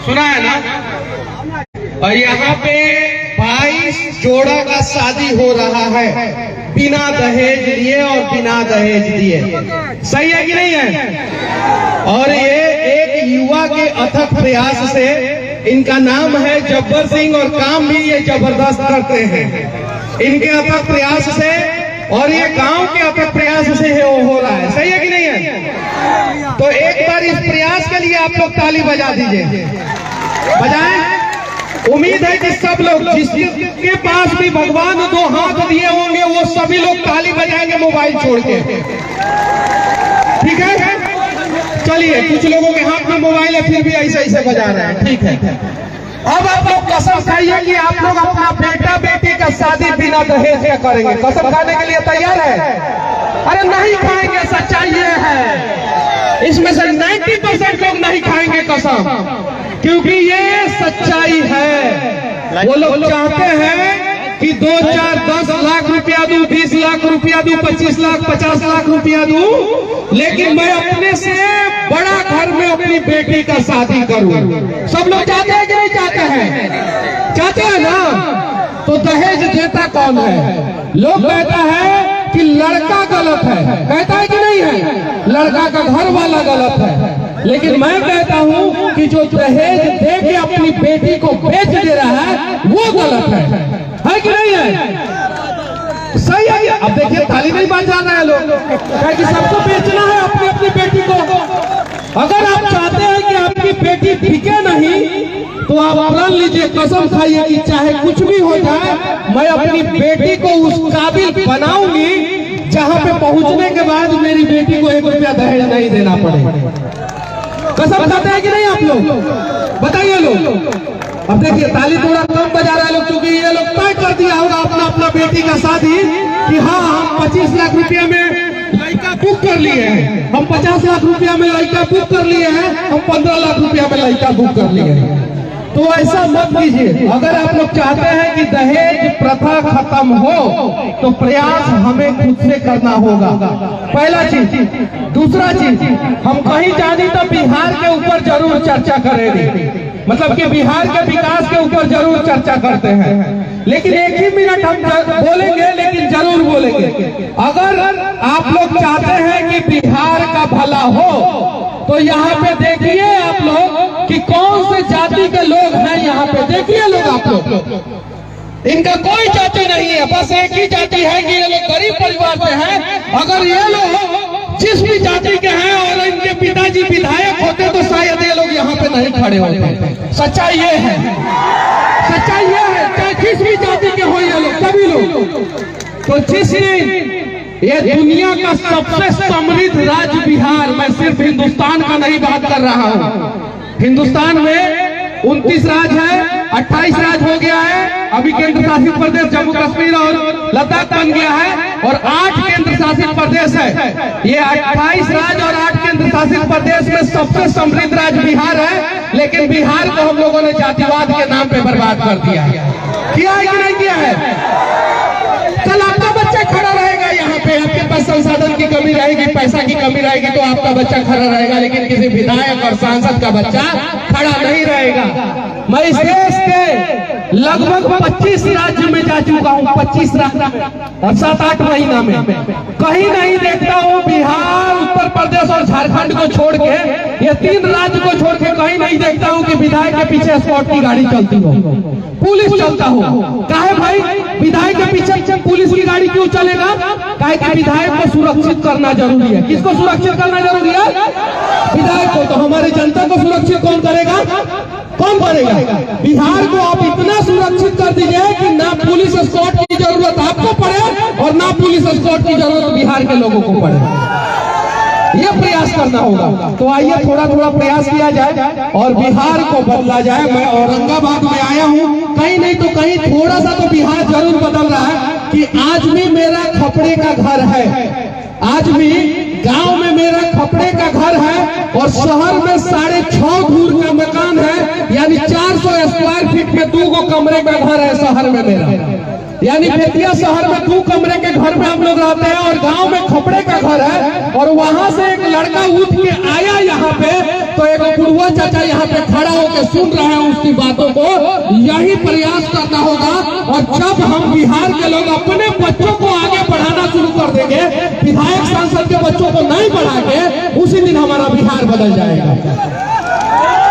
सुना है ना। और यहाँ पे 22 जोड़ा का शादी हो रहा है बिना दहेज लिए और बिना दहेज दिए। सही है कि नहीं है? और ये एक युवा के अथक प्रयास से, इनका नाम है जब्बर सिंह और काम भी ये जबरदस्त करते हैं। इनके अथक प्रयास से और ये गांव के अथक प्रयास से हो रहा है। सही है कि नहीं है? तो एक बार इस प्रयास के लिए आप लोग ताली बजा दीजिए, बजाएं। उम्मीद है कि सब लोग जिसके पास भी भगवान 2 हाथ दिए होंगे वो सभी लोग ताली बजाएंगे मोबाइल छोड़ के। ठीक है, चलिए। कुछ लोगों के हाथ में मोबाइल है फिर भी ऐसे ऐसे बजा रहे हैं। ठीक है, अब आप लोग कसम खाइए कि आप लोग अपना बेटा बेटी का शादी बिना दहेज के करेंगे। कसम खाने के लिए तैयार है? अरे नहीं खाएंगे, सच्चाई ये है। इसमें से 90% लोग नहीं खाएंगे कसम, क्योंकि ये सच्चाई है। वो लोग चाहते हैं कि 2, 4, 10 लाख रुपया दूं, 20 लाख रुपया दूं, 25 लाख, 50 लाख रुपया दूं, लेकिन मैं अपने से बड़ा घर में अपनी बेटी का शादी करूं। सब लोग चाहते हैं कि नहीं चाहते हैं? चाहते हैं ना। तो दहेज देता कौन है? लोग कहता है कि लड़का गलत है, कहता है कि नहीं है? लड़का का घर वाला गलत है। लेकिन मैं कहता हूं कि जो दहेज दे के अपनी बेटी को बेच दे रहा है वो गलत है कि नहीं है? सही है। अब देखिए ताली नहीं बजा रहे हैं लोग, कि सबको बेचना है अपनी अपनी बेटी को। अगर आप चाहते हैं कि आपकी बेटी बिके नहीं तो आप प्रण लीजिए, कसम खाइए कि चाहे कुछ भी हो जाए मैं अपनी बेटी को उस काबिल बनाऊंगी जहां पे पहुंचने के बाद मेरी बेटी को 1 रुपया दहेज नहीं देना पड़े। कसम खाते हैं कि नहीं आप लोग? बताइए लोग। अब देखिए ताली थोड़ा कम बजा रहे हैं लोग, क्योंकि ये लोग तय कर दिया होगा अपना अपना बेटी का शादी कि हाँ हम 25 लाख रुपया में लड़का बुक कर लिए हैं, हम 50 लाख रुपया में लड़का बुक कर लिए हैं, हम 15 लाख रुपया में लड़का बुक कर लिए हैं। तो ऐसा मत कीजिए। अगर आप लोग चाहते हैं कि दहेज प्रथा खत्म हो तो प्रयास हमें खुद से करना होगा, पहला चीज। दूसरा चीज, हम कहीं जाने तो बिहार के ऊपर जरूर चर्चा करेंगे, मतलब कि बिहार के विकास के ऊपर जरूर चर्चा करते हैं, लेकिन 1 ही मिनट हम बोलेंगे, लेकिन जरूर बोलेंगे। अगर आप लोग चाहते हैं कि बिहार का भला हो तो यहाँ पे देखिए आप लोग कि कौन से जाति के लोग हैं। यहाँ पे देखिए लोग, आप लोग, इनका कोई जाति नहीं है, बस एक ही जाति है कि ये लोग गरीब परिवार से हैं। अगर ये लोग जिस भी जाति के हैं और इनके पिताजी विधायक होते तो शायद ये लोग यहाँ पे नहीं खड़े होते। सच्चाई ये है, सच्चाई ये है। चाहे किस भी जाति के हो ये लोग, सभी लोग। तो जिस ये दुनिया का सबसे समृद्ध राज्य बिहार, मैं सिर्फ हिंदुस्तान का नहीं बात कर रहा हूँ। हिंदुस्तान में 29 राज्य है, 28 राज्य हो गया है। अभी केंद्र शासित प्रदेश जम्मू कश्मीर और लद्दाख बन गया है और 8 केंद्र शासित प्रदेश है। ये 28 राज्य और 8 केंद्र शासित प्रदेश में सबसे समृद्ध राज्य बिहार है, लेकिन बिहार को हम लोगों ने जातिवाद के नाम पे बर्बाद कर दिया है। किया है कि नहीं किया है? कल आपका बच्चा खड़ा रहेगा यहाँ पे, आपके पास संसाधन की कमी रहेगी, पैसा की कमी रहेगी तो आपका बच्चा खड़ा रहेगा, लेकिन किसी विधायक और सांसद का बच्चा खड़ा नहीं रहेगा। मैं इस देश के लगभग 25 राज्य में जा चुका हूँ, 25 राज्य और 7-8 महीना में कहीं नहीं देखता हूँ बिहार, उत्तर प्रदेश और झारखंड को छोड़ के, ये 3 राज्य को छोड़ के कहीं नहीं देखता हूँ कि विधायक के पीछे स्कॉट की गाड़ी चलती हो, पुलिस चलता हो। काहे भाई? विधायक के पीछे पुलिस की गाड़ी क्यों चलेगा? काहे कि विधायक को सुरक्षित करना जरूरी है। किसको सुरक्षित करना जरूरी है? विधायक को। तो हमारी जनता को सुरक्षित कौन करेगा? कौन करेगा? बिहार को आप इतना सुरक्षित कर दीजिए कि ना पुलिस स्कॉट की जरूरत आपको पड़े और ना पुलिस स्कॉट की जरूरत बिहार के लोगों को पड़े। ये प्रयास करना होगा। तो आइए थोड़ा थोड़ा प्रयास किया जाए और बिहार को बदला जाए। मैं औरंगाबाद में आया हूँ, कहीं नहीं तो कहीं थोड़ा सा तो बिहार जरूर बदल रहा है कि आज भी मेरा खपड़े का घर है, आज भी गांव में मेरा खपड़े का घर है और शहर में 6.5 धूर का मकान है, यानी 400 स्क्वायर फीट में 2 कमरे का घर है शहर में मेरा। यानी बेतिया शहर में 2 कमरे के घर में हम लोग रहते हैं और गांव में खपड़े का घर है। और वहां से एक लड़का उठ के आया यहाँ पे, तो एक बुढ़वा चाचा यहाँ पे खड़ा होकर सुन रहे हैं उसकी बातों को यही प्रयास करना होगा। और जब हम बिहार के लोग अपने बच्चों को आगे बढ़ाना शुरू कर देंगे, विधायक सांसद के बच्चों को नहीं बढ़ा के, उसी दिन हमारा बिहार बदल जाएगा।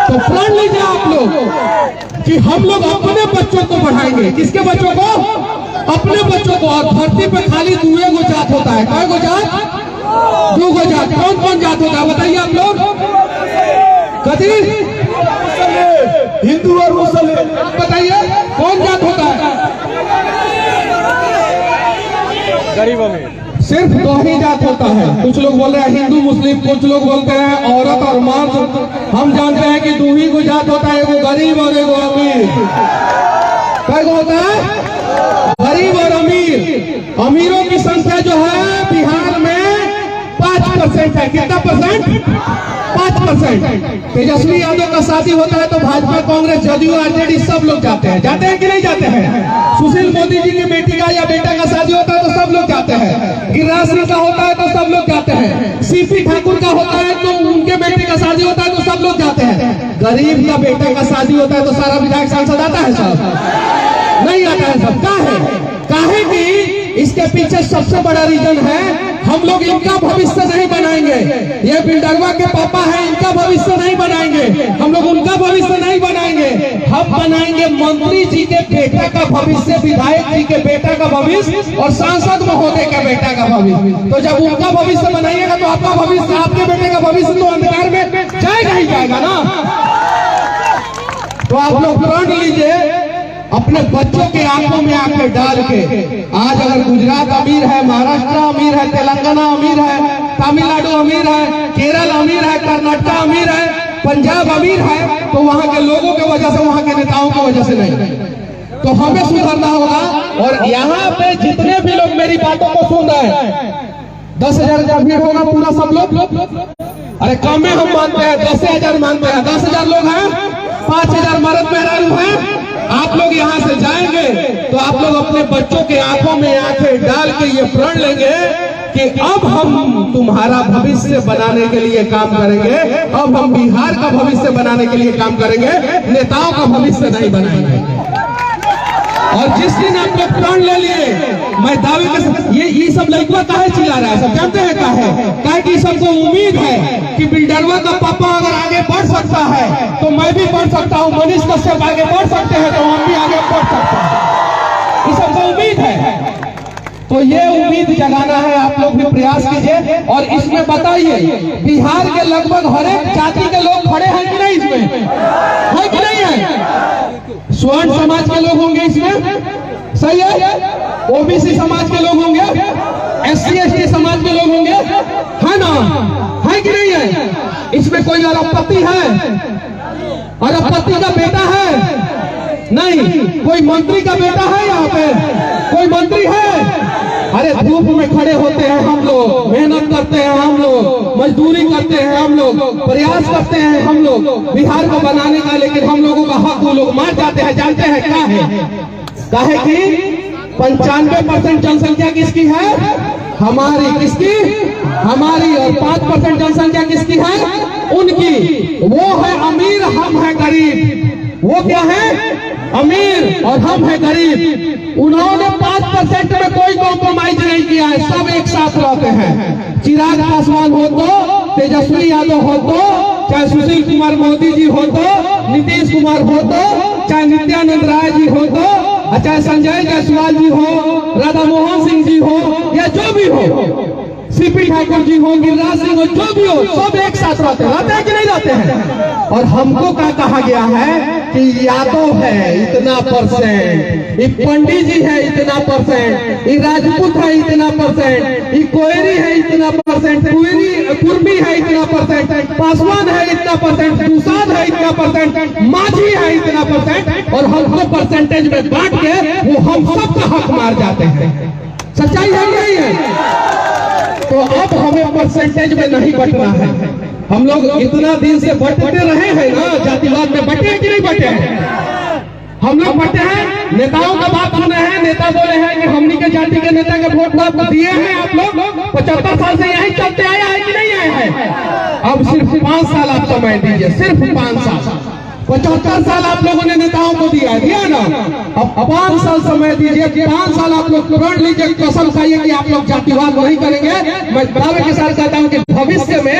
तो प्रण लीजिए आप लोग कि हम लोग अपने बच्चों को बढ़ाएंगे। किसके बच्चों को? अपने बच्चों को। और धरती पे खाली दुए को जात होता है। कई को जात? दो को जात। कौन कौन जात होता है बताइए आप लोग? कभी हिंदू और मुसलमान। बताइए कौन जात होता है? गरीब अमीर। सिर्फ दो ही जात होता है। कुछ लोग बोल रहे हैं हिंदू मुस्लिम, कुछ लोग बोलते हैं औरत और मर्द। हम जानते हैं कि दो ही को जात होता है, एगो गरीब और एगो अमीर। क्या होता है? गरीब और अमीर। अमीरों की संख्या जो है बिहार में 5% है। कितना परसेंट? 5%। तेजस्वी यादव का शादी होता है तो भाजपा, कांग्रेस, जदयू, आरजेडी सब लोग जाते हैं। जाते हैं कि नहीं जाते हैं? सुशील मोदी जी की बेटी का या बेटा का शादी होता है तो सब लोग जाते हैं। गिरिराज सिंह का होता है तो सब लोग जाते हैं। सीपी ठाकुर का होता है तो उनके बेटे का शादी होता है तो सब लोग जाते हैं। गरीब का बेटा का शादी होता है तो सारा विधायक सांसद आता है साहब? नहीं आता है सब। काहे कि इसके पीछे सबसे बड़ा रीजन है, हम लोग इनका भविष्य नहीं बनाएंगे। ये बिल्डरवा के पापा हैं, इनका भविष्य नहीं बनाएंगे। हम लोग उनका भविष्य नहीं बनाएंगे। हम बनाएंगे मंत्री जी के बेटा का भविष्य, विधायक जी के बेटा का भविष्य और सांसद महोदय के बेटा का भविष्य। तो जब उनका भविष्य बनाइएगा तो आपका भविष्य, आपके बेटे का भविष्य तो अंधकार में जाएगा ही जाएगा ना। तो आप लोग प्रण लीजिए, अपने बच्चों के आंखों में आंखें डाल के। आज अगर गुजरात अमीर है, महाराष्ट्र अमीर है, तेलंगाना अमीर है, तमिलनाडु अमीर है, केरल अमीर है, कर्नाटक अमीर है, पंजाब अमीर है, तो वहां के लोगों की वजह से, वहां के नेताओं की वजह से नहीं। तो हमें सुधरना होगा। और यहाँ पे जितने भी लोग मेरी बातों को सुन रहे हैं, 10,000 जब भी होगा पूरा सब लोग, अरे कम में हम मानते हैं 10,000 मानते हैं। 10,000 लोग हैं, 5,000 मर्द मेहरारू हैं। आप लोग यहाँ से जाएंगे तो आप लोग अपने बच्चों के आंखों में आंखें डाल के ये प्रण लेंगे कि अब हम तुम्हारा भविष्य बनाने के लिए काम करेंगे। अब हम बिहार का भविष्य बनाने के लिए काम करेंगे, नेताओं का भविष्य नहीं बनाएंगे। और जिस दिन आप लोग प्रण ले लिए, मैं दावे के साथ, ये सब लड़का काहे चिल्ला रहा है? सब जानते हैं काहे कि सबको उम्मीद है कि बिल्डरवा का पापा अगर आगे बढ़ सकता है तो मैं भी बढ़ सकता हूँ। मनीष कश्यप आगे बढ़ सकते हैं तो हम भी आगे बढ़ सकते हैं। ये सबको उम्मीद है। तो ये उम्मीद जगाना है। आप लोग भी प्रयास कीजिए। और इसमें बताइए, बिहार के लगभग हर एक जाति के लोग खड़े हैं कि नहीं? इसमें है कि नहीं है? स्वर्ण समाज के लोग होंगे इसमें, सही है? ओबीसी समाज के लोग होंगे, SC ST समाज के लोग होंगे, है ना? है कि नहीं है? इसमें कोई अरबपति है? अरबपति का बेटा है? नहीं। कोई मंत्री का बेटा है? यहाँ पे कोई मंत्री है? अरे धूप में खड़े होते हैं हम लोग, मेहनत करते हैं हम लोग, मजदूरी करते हैं हम लोग, प्रयास करते हैं हम लोग बिहार को बनाने का, लेकिन हम लोगों का हक वो लोग मार जाते हैं। जानते हैं क्या है? काहे कि 95% जनसंख्या किसकी है? हमारी। किसकी? हमारी। और 5% जनसंख्या किसकी है? उनकी। वो है अमीर, हम है गरीब। वो क्या है? अमीर और हम है गरीब। उन्होंने 5% में कोई कॉम्प्रोमाइज नहीं किया है। सब एक साथ रहते हैं। चिराग पासवान हो तो, तेजस्वी यादव हो तो, चाहे सुशील कुमार मोदी जी हो तो, नीतीश कुमार हो तो, चाहे नित्यानंद राय जी हो तो, चाहे संजय जायसवाल जी हो, राधा मोहन सिंह जी हो, या जो भी हो, सीपी ठाकुर जी हो, गिरिराज सिंह हो, जो भी हो, सब एक साथ रहते हैं कि नहीं रहते हैं? और हमको क्या कहा गया है कि यादव है इतना परसेंट, ये पंडित जी है इतना परसेंट, ये राजपूत है इतना परसेंट, ये कोयरी है इतना परसेंट, कुर्मी है इतना परसेंट, पासवान है इतना परसेंट, प्रसाद है इतना परसेंट, माझी है इतना परसेंट, और हमको परसेंटेज में बांट के वो हम सबका हक मार जाते हैं। सच्चाई है नहीं है? तो अब हमें परसेंटेज में नहीं बटना है। हम लोग इतना दिन से बटते रहे हैं ना, जातिवाद में बटे हैं कि नहीं बटे हैं? हम लोग बटे हैं। नेताओं का बात सुने हैं, नेता बोले हैं कि हमनी के जाति के नेता के वोट आपको दिए हैं। आप लोग 75 साल से यही चलते आया है कि नहीं आया है? अब सिर्फ 5 साल आप समय दीजिए, सिर्फ 5 साल। 75 साल आप लोगों ने नेताओं को दिया ना। अब 5 साल समय दीजिए, 5 साल आप लोग प्रण लीजिए, कसम खाइए कि आप लोग जातिवाद नहीं करेंगे। मैं दावे के साथ कहता हूं कि भविष्य में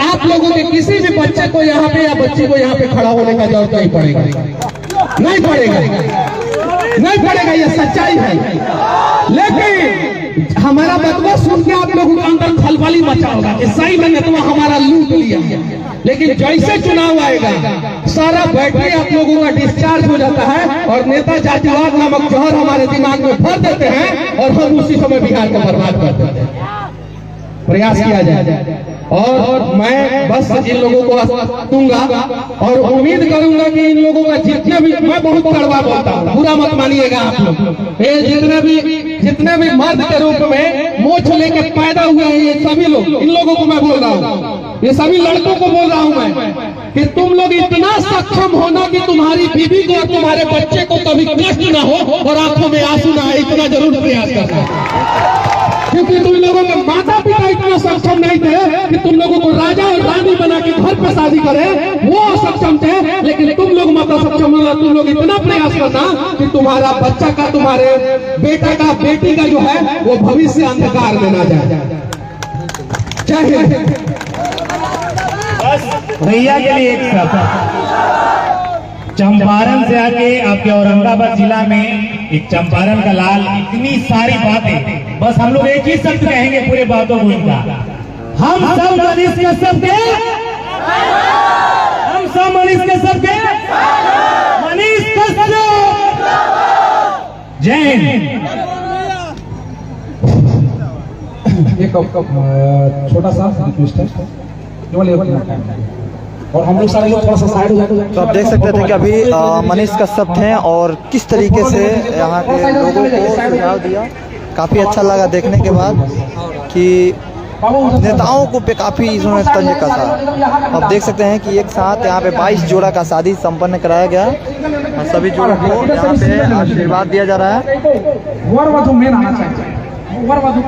आप लोगों के किसी भी बच्चे को यहाँ पे या बच्ची को यहाँ पे खड़ा होने का जरूरत नहीं पड़ेगा, नहीं पड़ेगा, नहीं पड़ेगा, ये सच्चाई है। लेकिन हमारा बतवा सुन के आप लोगों के अंदर खलबली मचा होगा कि सही में नेतवा हमारा लूट लिया। लेकिन जैसे चुनाव आएगा सारा बैटरी आप लोगों का डिस्चार्ज हो जाता है और नेता जातिवाद नामक जहर हमारे दिमाग में भर देते हैं और हम उसी समय बिहार को बर्बाद कर देते हैं। प्रयास किया जाए और मैं बस इन लोगों को दूंगा और उम्मीद करूंगा कि इन लोगों का जितने भी, मैं बहुत कड़वा बोलता हूँ, बुरा मत मानिएगा आप लोग, ये जितने भी मर्द के रूप में मोछ लेके पैदा हुए हैं ये सभी लोग, इन लोगों को मैं बोल रहा हूँ, ये सभी लड़कों को बोल रहा हूँ मैं कि तुम लोग इतना सक्षम होना कि तुम्हारी बीवी को और तुम्हारे बच्चे को कभी कष्ट ना हो और आंखों में आंसू ना आए, इतना जरूर प्रयास करना। क्योंकि तुम लोगों के माता पिता इतना सक्षम नहीं थे कि तुम लोगों को राजा और रानी बना के घर पे शादी करे, वो सक्षम थे, लेकिन तुम लोग माता सक्षम होना, तुम लोग इतना प्रयास करना कि तुम्हारा बच्चा का, तुम्हारे बेटा का, बेटी का जो है वो भविष्य अंधकार में ना जाए। जय हिंद। भैया के लिए एक शब्द, चंपारण से आके आपके औरंगाबाद जिला में एक चंपारण का लाल, इतनी सारी बातें, बस हम लोग एक ही शब्द कहेंगे पूरे बातों को इनका, हम सब मनीष के सबके, हम सब मनीष के सबके, मनीष कस्यप, जय हिंद। एक छोटा सा रिक्वेस्ट है और हम लोग सारे लोग थोड़ा सा साइड हो जाते। तो आप देख सकते थे कि अभी मनीष कश्यप थे और किस तरीके से यहाँ के लोगों को सुझाव दिया। काफ़ी अच्छा लगा देखने के बाद कि नेताओं को पे काफ़ी इन्होंने तंज कसा। आप देख सकते हैं कि एक साथ यहाँ पे 22 जोड़ा का शादी संपन्न कराया गया और सभी जोड़ों को यहाँ पे आशीर्वाद दिया जा रहा है। वर वधु मेन आना चाहिए, वर वधु